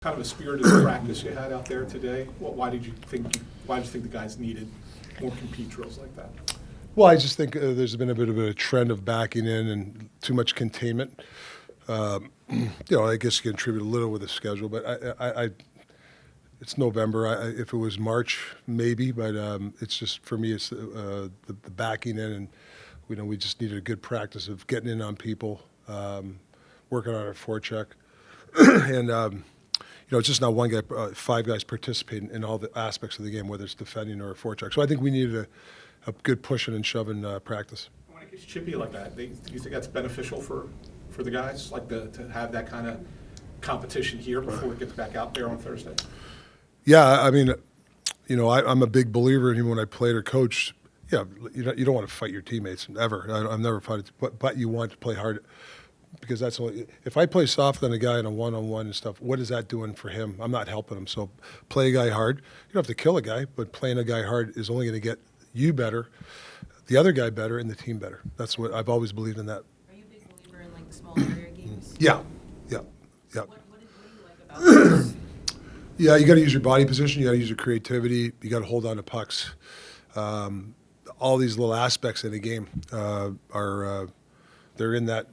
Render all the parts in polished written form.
kind of a spirited practice you had out there today? Why did you think the guys needed more compete drills like that? Well, I just think there's been a bit of a trend of backing in and too much containment. I guess you can attribute a little with the schedule, but it's November. If it was March, maybe, but it's just, for me, it's the backing in, and we just needed a good practice of getting in on people, working on our forecheck, and it's just not one guy, 5 guys participating in all the aspects of the game, whether it's defending or a forecheck. So I think we needed a good pushing and shoving practice. When it gets chippy like that, do you think that's beneficial for the guys, like to have that kind of competition here before it gets back out there on Thursday? Yeah, I mean, I'm a big believer in, even when I played or coached, you don't want to fight your teammates, ever. I've never fought, but you want to play hard, because that's only, if I play soft on a guy in a one-on-one and stuff, what is that doing for him? I'm not helping him. So play a guy hard. You don't have to kill a guy, but playing a guy hard is only going to get you better, the other guy better, and the team better. That's what I've always believed in that. Are you a big believer in, like, the small area games? Yeah. What do you like about this? Yeah, you got to use your body position. You got to use your creativity. You got to hold on to pucks. All these little aspects in the game they're in that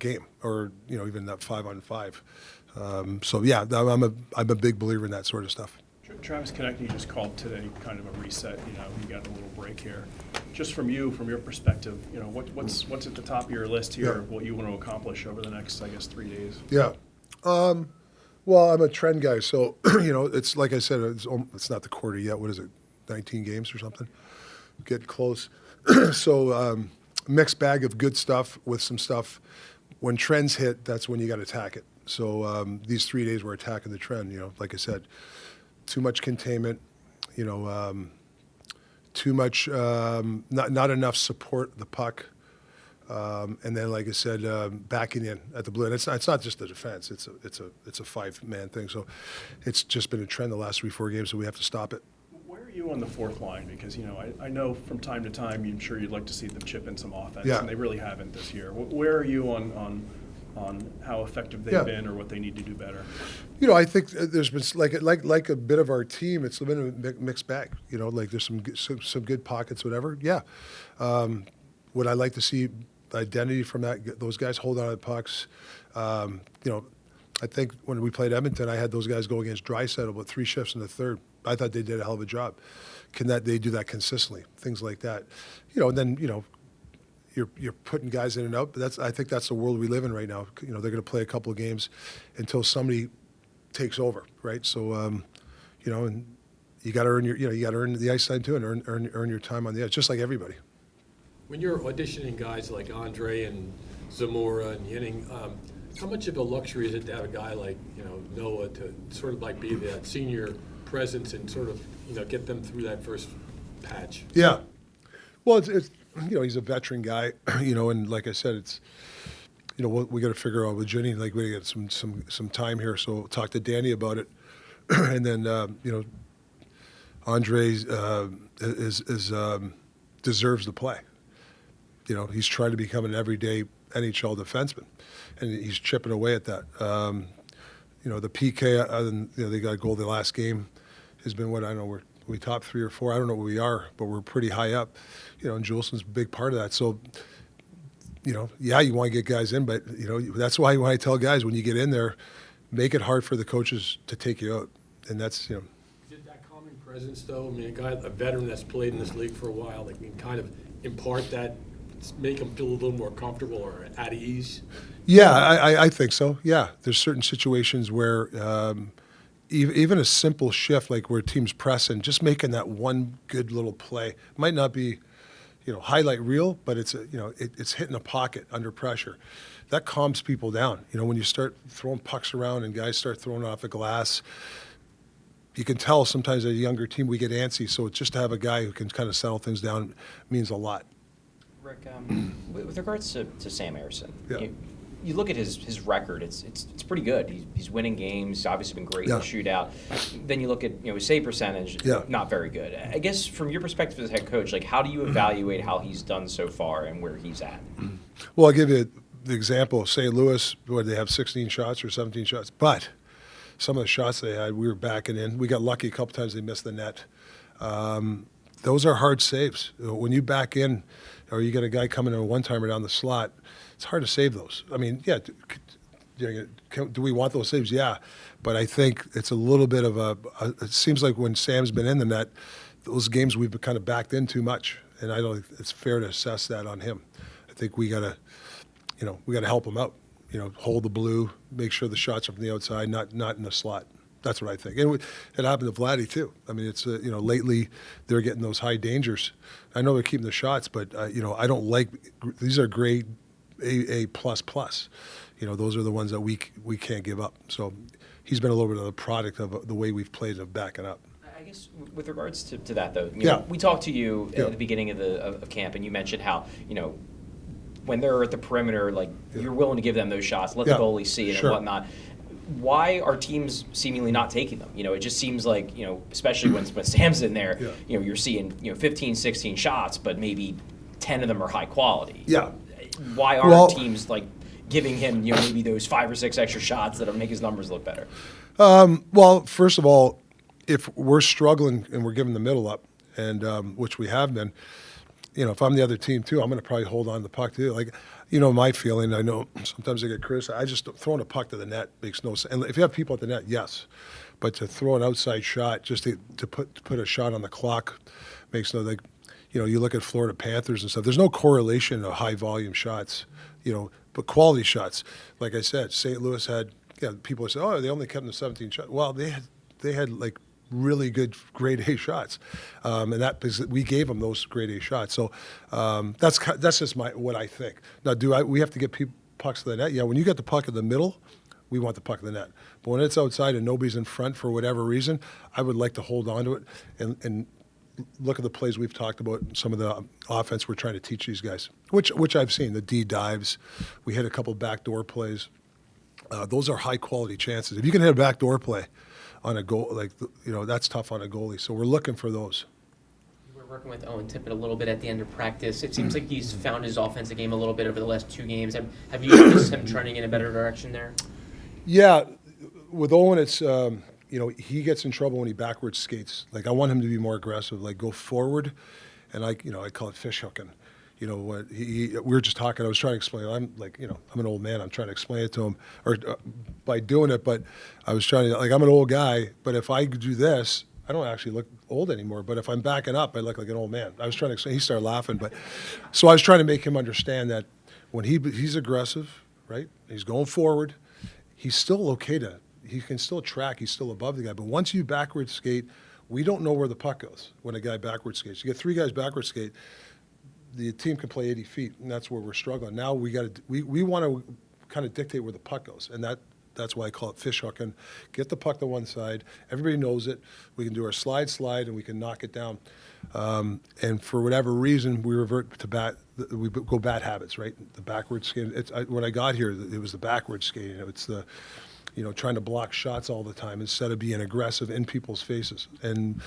game, or even that 5-on-5. So yeah, I'm a big believer in that sort of stuff. Travis Konechny just called today kind of a reset. We got a little break here. Just from your perspective, what's at the top of your list here? Yeah. What you want to accomplish over the next, I guess, 3 days? Yeah. Well, I'm a trend guy, so it's like I said, it's not the quarter yet. What is it? 19 games or something? Getting close. So mixed bag of good stuff with some stuff. When trends hit, that's when you got to attack it. So these 3 days we're attacking the trend. Like I said, too much containment. Too much, not enough support of the puck. And then, like I said, backing in at the blue. And it's not just the defense. It's a 5-man thing. So it's just been a trend the last 3-4 games. So we have to stop it. Where are you on the fourth line? Because I know from time to time, I'm sure you'd like to see them chip in some offense, Yeah. and they really haven't this year. Where are you on how effective they've been, or what they need to do better? I think there's been like a bit of our team. It's been a mixed bag. Like there's some good pockets, whatever. Yeah. Would I like to see identity from those guys hold on to the pucks? I think when we played Edmonton, I had those guys go against Draisaitl with 3 shifts in the third. I thought they did a hell of a job. Can they do that consistently? Things like that. And then you're putting guys in and out. But I think that's the world we live in right now. They're going to play a couple of games until somebody takes over, right? So and you got to earn you got to earn the ice time too, and earn your time on the ice, just like everybody. When you're auditioning guys like Andre and Zamora and Yinning, how much of a luxury is it to have a guy like Noah to sort of like be that senior presence and sort of get them through that first patch? Yeah, well, it's he's a veteran guy, and like I said, it's we got to figure out with Jenny, like we got some time here, so talk to Danny about it, and then Andre deserves to play. He's trying to become an everyday NHL defenseman, and he's chipping away at that. The PK, they got a goal the last game, has been what, I don't know, we top 3 or 4. I don't know where we are, but we're pretty high up. And Juleson's a big part of that. So, yeah, you want to get guys in, but, that's why when I tell guys, when you get in there, make it hard for the coaches to take you out. And that's, Is it that calming presence, though? I mean, a veteran that's played in this league for a while, they can kind of impart that, make them feel a little more comfortable or at ease? Yeah, I think so. Yeah, there's certain situations where even a simple shift, like where teams pressing, just making that one good little play might not be, highlight reel, but it's it's hitting a pocket under pressure. That calms people down. When you start throwing pucks around and guys start throwing off the glass, you can tell sometimes as a younger team we get antsy. So just to have a guy who can kind of settle things down means a lot. Rick, with regards to Sam Ersson, Yeah. you look at his record; it's pretty good. He's winning games. He's obviously been great in the shootout. Then you look at his save percentage, not very good. I guess from your perspective as head coach, like how do you evaluate how he's done so far and where he's at? Well, I'll give you the example of St. Louis, where they have 16 shots or 17 shots, but some of the shots they had, we were backing in. We got lucky a couple times they missed the net. Those are hard saves. When you back in, or you get a guy coming in a one-timer down the slot, it's hard to save those. I mean, yeah, do we want those saves? Yeah, but I think it's a little bit of it seems like when Sam's been in the net, those games we've kind of backed in too much, and I don't think it's fair to assess that on him. I think we gotta help him out. Hold the blue, make sure the shots are from the outside, not in the slot. That's what I think. And it happened to Vladdy too. I mean, it's lately they're getting those high dangers. I know they're keeping the shots, but I don't like these are grade A++. Those are the ones that we can't give up. So he's been a little bit of the product of the way we've played of backing up. I guess with regards to that though, Yeah. we talked to you Yeah. at the beginning of camp, and you mentioned how when they're at the perimeter, like you're willing to give them those shots, let Yeah. the goalie see it Sure. and whatnot. Why are teams seemingly not taking them? It just seems like, especially when Sam's in there, Yeah. you're seeing 15, 16 shots, but maybe 10 of them are high quality. Yeah. Why aren't Well- teams like giving him maybe those 5 or 6 extra shots that'll make his numbers look better? Well, first of all, if we're struggling and we're giving the middle up, and which we have been, if I'm the other team too, I'm going to probably hold on to the puck too. Like, my feeling, I know sometimes I get criticized. I just throwing a puck to the net makes no sense. And if you have people at the net, yes. But to throw an outside shot, just to put a shot on the clock makes no, like, you look at Florida Panthers and stuff, there's no correlation of high volume shots, but quality shots. Like I said, St. Louis had, people say, oh, they only kept them to 17 shots. Well, they had like really good grade A shots, and that because we gave them those grade A shots. So that's just what I think. Now, we have to get pucks to the net? Yeah, when you get the puck in the middle, we want the puck in the net. But when it's outside and nobody's in front for whatever reason, I would like to hold on to it and look at the plays we've talked about, some of the offense we're trying to teach these guys, which I've seen, the D dives. We hit a couple backdoor plays. Those are high-quality chances. If you can hit a backdoor play on a goal, that's tough on a goalie. So we're looking for those. We're working with Owen Tippett a little bit at the end of practice. It seems like he's found his offensive game a little bit over the last 2 games. Have you noticed him turning in a better direction there? Yeah, with Owen, it's he gets in trouble when he backwards skates. Like I want him to be more aggressive, like go forward, and I call it fish hooking. What we were just talking. I was trying to explain. I'm an old man. I'm trying to explain it to him, or by doing it. But I was trying to I'm an old guy. But if I do this, I don't actually look old anymore. But if I'm backing up, I look like an old man. I was trying to explain. He started laughing. But so I was trying to make him understand that when he's aggressive, right? He's going forward. He's still okay to. He can still track. He's still above the guy. But once you backwards skate, we don't know where the puck goes when a guy backwards skates. You get 3 guys backwards skate. The team can play 80 feet, and that's where we're struggling. Now we want to kind of dictate where the puck goes, and that's why I call it fish hooking. Get the puck to one side. Everybody knows it. We can do our slide, and we can knock it down. And for whatever reason, we revert to we go bad habits, right? The backwards skating. When I got here, it was the backwards skating. It's the trying to block shots all the time instead of being aggressive in people's faces. And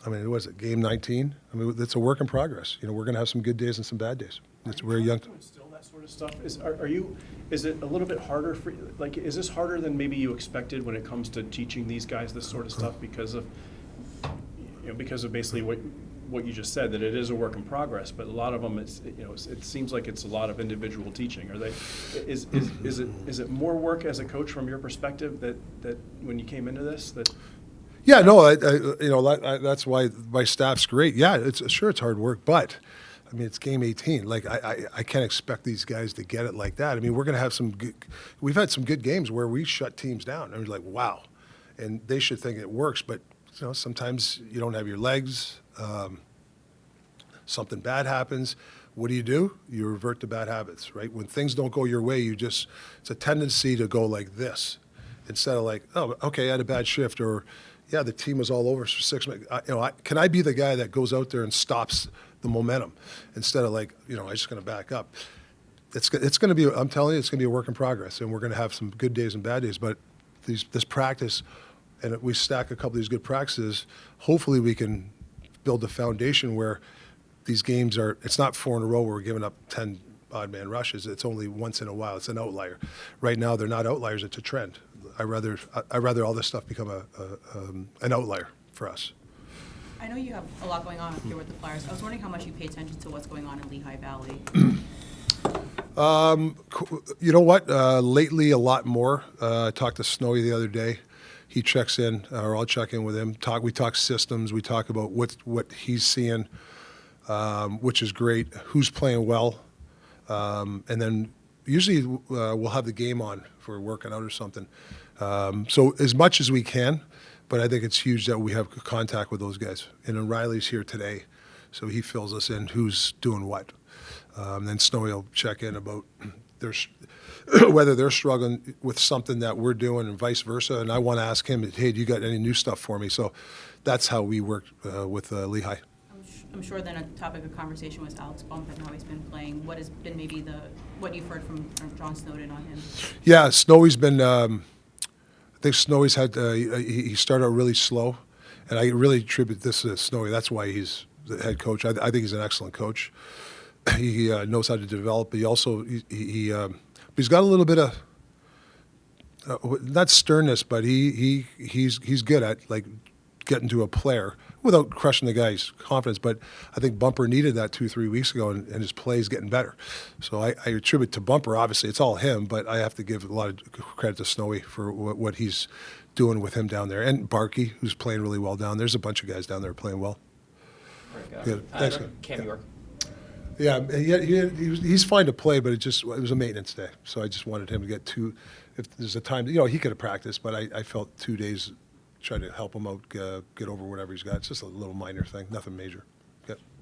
I mean, what is it, game 19? I mean, it's a work in progress. We're going to have some good days and some bad days. We're young. To instill that sort of stuff. Is it a little bit harder for, like, is this harder than maybe you expected when it comes to teaching these guys this sort of stuff because of basically what you just said, that it is a work in progress, but a lot of them, it seems like it's a lot of individual teaching. Is it more work as a coach from your perspective that when you came into this that? Yeah, no, that's why my staff's great. Yeah, it's hard work, but I mean, it's game 18. Like I can't expect these guys to get it like that. I mean, we're going to have we've had some good games where we shut teams down, and we're like, wow, and they should think it works, but sometimes you don't have your legs. Something bad happens. What do? You revert to bad habits, right? When things don't go your way, it's a tendency to go like this instead of like, oh, okay, I had a bad shift, or yeah, the team was all over for 6 minutes. Can I be the guy that goes out there and stops the momentum instead of like, I'm just going to back up? It's going to be, I'm telling you, it's going to be a work in progress, and we're going to have some good days and bad days. But this practice, and we stack a couple of these good practices, hopefully we can build a foundation where these games it's not 4 in a row where we're giving up 10 odd man rushes. It's only once in a while. It's an outlier. Right now, they're not outliers. It's a trend. I'd rather all this stuff become an outlier for us. I know you have a lot going on up here with the Flyers. I was wondering how much you pay attention to what's going on in Lehigh Valley. You know what? Lately, a lot more. I talked to Snowy the other day. He checks in, or I'll check in with him. We talk systems. We talk about what he's seeing, which is great. Who's playing well, and then usually we'll have the game on if we're working out or something. So as much as we can, but I think it's huge that we have contact with those guys. And then Riley's here today, so he fills us in who's doing what. Then Snowy will check in about whether they're struggling with something that we're doing and vice versa. And I want to ask him, hey, do you got any new stuff for me? So that's how we work with Lehigh. I'm sure then a topic of conversation was Alex Bump and how he's been playing. What has been maybe what you've heard from John Snowden on him? Yeah, Snowy's been. I think Snowy's had. He started out really slow, and I really attribute this to Snowy. That's why he's the head coach. I think he's an excellent coach. He knows how to develop. But he also he's got a little bit of not sternness, but he's good at like getting to a player without crushing the guy's confidence. But I think Bumper needed that 2-3 weeks ago, and his play is getting better. So I attribute to Bumper. Obviously, it's all him, but I have to give a lot of credit to Snowy for what he's doing with him down there, and Barkey, who's playing really well down there. There's a bunch of guys down there playing well. Good. Thanks. Cam York. Yeah, he's fine to play, but it was a maintenance day. So I just wanted him to get if there's a time, he could have practiced, but I felt 2 days trying to help him out, get over whatever he's got. It's just a little minor thing, nothing major.